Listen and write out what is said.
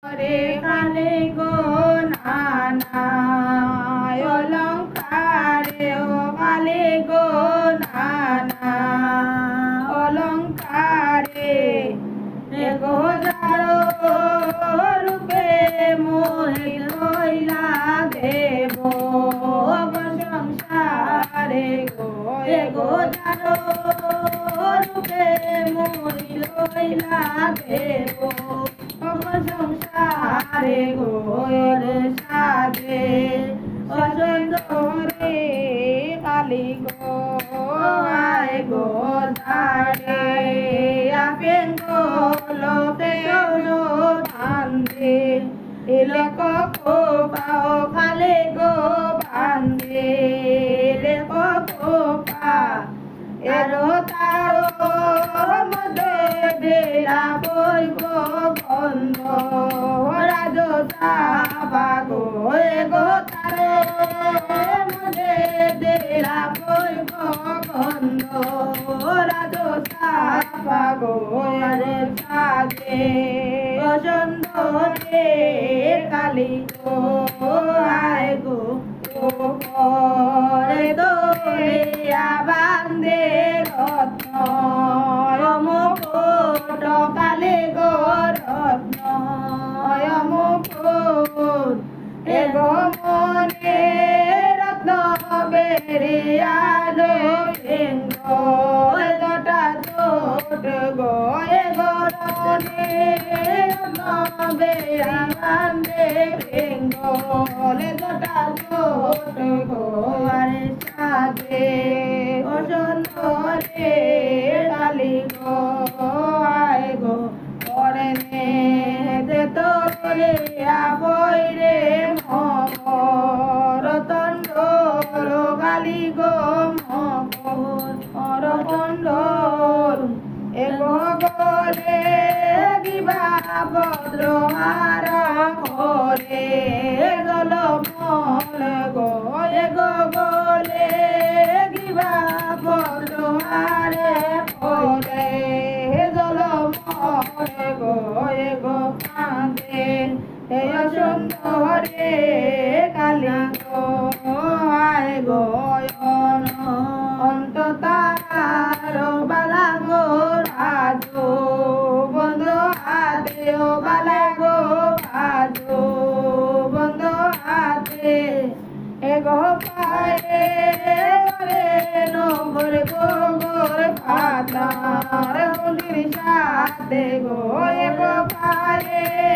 রে কালে গো নানা অলঙ্কারে ও কালে গো নানা অলঙ্কারে গো যারো রূপে মোহিত হইলা দেব সংসারে গো যারো রূপে মোহিত হইলা দেব সংসারে গোর সাজে অসুন্দরে কালী গো আয় গো ধারে আপেন গো লোকে সৌরো বান্ধে এলে কো পাও খালে গো বান্ধে এলে কো পা এরো তারো মধ্যে বেড়া বইব বন্ধ রাজ পাগো গো তারে মধ্যে বেড়া বইব বন্ধ রাজ পাগো রে সাজে বসন্তরে কালী গো আয় গো রে দোলে বান্ধে রত্ন মুকুট কালে গো রত্ন মুকুট এ গো মনে রত্ন বেরিয়া দেঙ্গ জটা জোট গো এ গো মনে রত্ন বেরিয়া বান্ধে দেঙ্গ জটা জোট গো আরে সাজে অসন্তরে কালী গো আয় গো পরে নে তোরে বইরে মরতণ্ড কালী গো মরতণ্ড এগো গলে দিবা ভদ্র হারা করে গল মল গো এগো গলে দিবা ভদ্র হারে করে গল মল গো এগো কাঁদে এই সুন্দরে কালী গো আয় গো অন্ততার বালা গো রাজো বন্ধ হাতে ও বালা গো রাজো বন্ধ হাতে এগো পায়ে রে নম্বর গো গোর পাতার মন্দির সাথে গো এগো পায়ে